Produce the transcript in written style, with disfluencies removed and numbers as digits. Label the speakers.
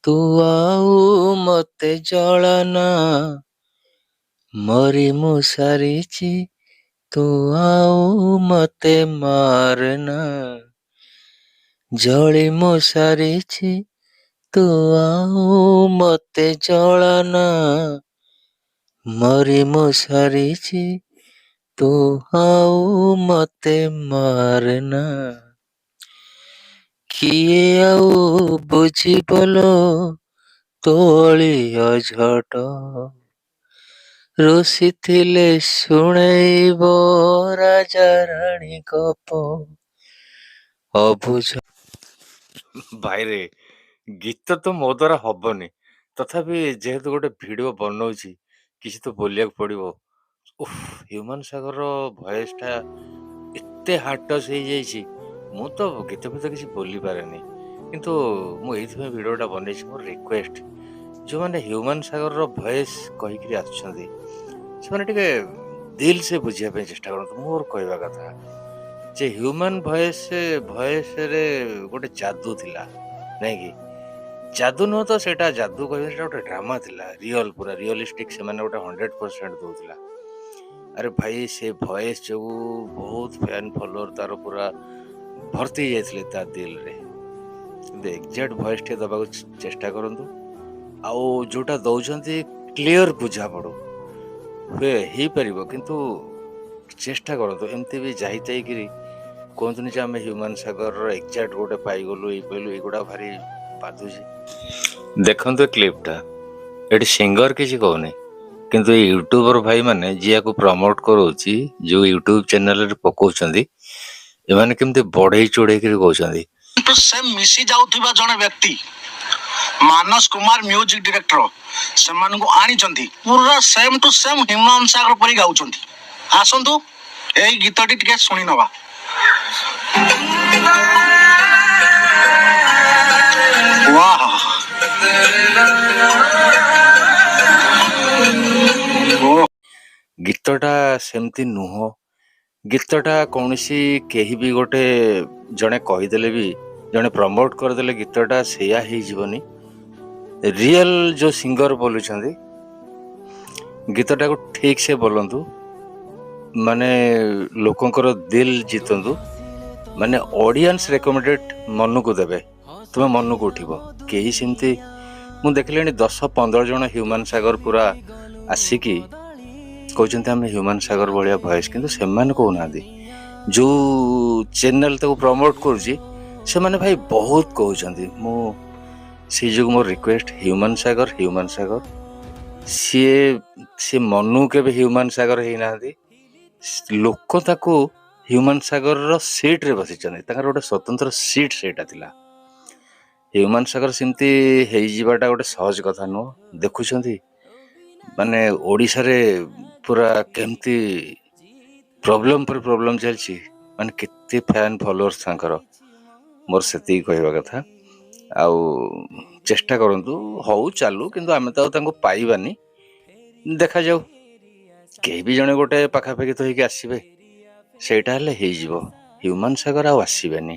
Speaker 1: ତୁ ଆଉ ମତେ ଜଳନା ମରି ମୁଁ ସାରିଛି, ତୁ ଆଉ ମତେ ମାରନା ଜଳି ମୁଁ ସାରିଛି, ତୁ ଆଉ ମତେ ଜଳନା ମରି ମୁଁ ସାରିଛି, ତୁ ଆଉ ମତେ ମାରନା। କିଏ ଆଉ ବୁଝିବଲୋ ତୋଳିଅ ଝଟ, ରୁଷିଥିଲେ ଶୁଣେଇବ ରାଜା ରାଣୀ ଗପ ଅବୁଝ। ଭାଇରେ ଗୀତ ତ ମୋ ଦ୍ୱାରା ହବନି, ତଥାପି ଯେହେତୁ ଗୋଟେ ଭିଡିଓ ବନଉଛି କିଛି ତ ବୋଲିବାକୁ ପଡିବ। ଉଫ୍, ହ୍ୟୁମାନ ସାଗରର ଭଏସ ଟା ଏତେ ହାର୍ଟ ଟଚ୍ ହେଇଯାଇଛି, ମୁଁ ତ ଗୀତ ଫୀତ କିଛି ବୋଲି ପାରେନି, କିନ୍ତୁ ମୁଁ ଏଇଥିପାଇଁ ଭିଡିଓଟା ବନେଇଛି। ମୋର ରିକ୍ୱେଷ୍ଟ, ଯୋଉମାନେ ହ୍ୟୁମାନ ସାଗରର ଭଏସ କହିକିରି ଆସୁଛନ୍ତି ସେମାନେ ଟିକେ ଦିଲ ସେ ବୁଝିବା ପାଇଁ ଚେଷ୍ଟା କରନ୍ତୁ। ମୋର କହିବା କଥା ଯେ ହ୍ୟୁମାନ ଭଏସରେ ଗୋଟେ ଯାଦୁ ଥିଲା, ନାଇଁ କି? ଯାଦୁ ନୁହଁ ତ, ସେଇଟା ଯାଦୁ କହିବେ, ସେଟା ଗୋଟେ ଡ୍ରାମା ଥିଲା, ରିଅଲ, ପୁରା ରିଅଲିଷ୍ଟିକ। ସେମାନେ ଗୋଟେ 100% ଦଉଥିଲା। ଆରେ ଭାଇ, ସେ ଭଏସ ଯୋଗୁ ବହୁତ ଫ୍ୟାନ ଫଲୋଅର ତାର ପୁରା ଭର୍ତ୍ତି ହେଇଯାଇଥିଲେ ତା ଦିଲରେ। କିନ୍ତୁ ଏକ୍ଜାକ୍ଟ ଭଏସ ଟିକେ ଦବାକୁ ଚେଷ୍ଟା କରନ୍ତୁ, ଆଉ ଯୋଉଟା ଦଉଛନ୍ତି କ୍ଲିୟର ବୁଝା ପଡୁ। ହୁଏ ହେଇପାରିବ, କିନ୍ତୁ ଚେଷ୍ଟା କରନ୍ତୁ। ଏମିତି ବି ଯାଇକିରି କୁହନ୍ତୁନି ଯେ ଆମେ ହ୍ୟୁମାନ ସାଗରର ଏକ୍ଜାକ୍ଟ ଗୋଟେ ପାଇଗଲୁ, ଏଇ ପାଇଲୁ, ଏଇଗୁଡା ଭାରି ବାଧୁଛି। ଦେଖନ୍ତୁ ଏ କ୍ଲିପଟା, ଏଠି ସିଙ୍ଗର କିଛି କହୁନି, କିନ୍ତୁ ଏଇ ୟୁଟ୍ୟୁବର ଭାଇ ମାନେ ଯିଆକୁ ପ୍ରମୋଟ କରଉଛି, ଯୋଉ ୟୁଟ୍ୟୁବ ଚ୍ୟାନେଲରେ ପକଉଛନ୍ତି, ଏମାନେ କେମିତି ବଢେଇ ଚଢେଇକିରି କହୁଛନ୍ତି।
Speaker 2: ସେମ୍ ମିଶି ଯାଉଥିବା ଜଣେ ବ୍ୟକ୍ତି ମାନସ କୁମାର ମ୍ୟୁଜିକ ଡିରେକ୍ଟର, ସେମାନଙ୍କୁ ଆଣିଛନ୍ତି, ପୁରା ସେମ୍ ଟୁ ସେମ୍ ହ୍ୟୁମାନ ସାଗର ପରି ଗାଉଛନ୍ତି। ଆସନ୍ତୁ ଏଇ ଗୀତଟି ଟିକେ ଶୁଣି ନବା।
Speaker 1: ଗୀତଟା ସେମିତି ନୁହଁ, ଗୀତଟା କୌଣସି କେହି ବି ଗୋଟେ ଜଣେ କହିଦେଲେ ବି, ଜଣେ ପ୍ରମୋଟ କରିଦେଲେ ଗୀତଟା ସେଇଆ ହେଇଯିବନି। ରିଅଲ ଯୋଉ ସିଙ୍ଗର ବୋଲୁଛନ୍ତି, ଗୀତଟାକୁ ଠିକ ସେ ବୋଲନ୍ତୁ, ମାନେ ଲୋକଙ୍କର ଦିଲ ଜିତନ୍ତୁ, ମାନେ ଅଡିଏନ୍ସ ରେକମେଣ୍ଡେଡ ମନକୁ ଦେବେ, ତୁମେ ମନକୁ ଉଠିବ। କେହି ସେମିତି ମୁଁ ଦେଖିଲିଣି 10-15 ଜଣ ହ୍ୟୁମାନ ସାଗର ପୁରା ଆସିକି କହୁଛନ୍ତି ଆମେ ହ୍ୟୁମାନ ସାଗର ଭଳିଆ ଭଏସ, କିନ୍ତୁ ସେମାନେ କହୁନାହାନ୍ତି। ଯୋଉ ଚ୍ୟାନେଲ ତାକୁ ପ୍ରମୋଟ କରୁଛି ସେମାନେ ଭାଇ ବହୁତ କହୁଛନ୍ତି। ମୁଁ ସେଇ ଯୋଗୁଁ ମୋର ରିକ୍ୱେଷ୍ଟ, ହ୍ୟୁମାନ ସାଗର ସିଏ ମନୁ କେବେ ହ୍ୟୁମାନ ସାଗର ହେଇନାହାନ୍ତି। ଲୋକ ତାକୁ ହ୍ୟୁମାନ ସାଗରର ସିଟରେ ବସିଛନ୍ତି, ତାଙ୍କର ଗୋଟେ ସ୍ୱତନ୍ତ୍ର ସିଟ୍ ସେଇଟା ଥିଲା। ହ୍ୟୁମାନ ସାଗର ସେମିତି ହେଇଯିବାଟା ଗୋଟେ ସହଜ କଥା ନୁହଁ। ଦେଖୁଛନ୍ତି ମାନେ ଓଡ଼ିଶାରେ ପୁରା କେମିତି ପ୍ରୋବ୍ଲେମ ପରେ ପ୍ରୋବ୍ଲେମ ଚାଲିଛି, ମାନେ କେତେ ଫ୍ୟାନ୍ ଫଲୋଅର୍ସ ତାଙ୍କର। ମୋର ସେତିକି କହିବା କଥା। ଆଉ ଚେଷ୍ଟା କରନ୍ତୁ, ହଉ ଚାଲୁ, କିନ୍ତୁ ଆମେ ତ ଆଉ ତାଙ୍କୁ ପାଇବାନି, ଦେଖାଯାଉ। କେହି ବି ଜଣେ ଗୋଟେ ପାଖାପାଖି ତ ହେଇକି ଆସିବେ, ସେଇଟା ହେଲେ ହେଇଯିବ। ହ୍ୟୁମାନ ସାଗର ଆଉ ଆସିବେନି।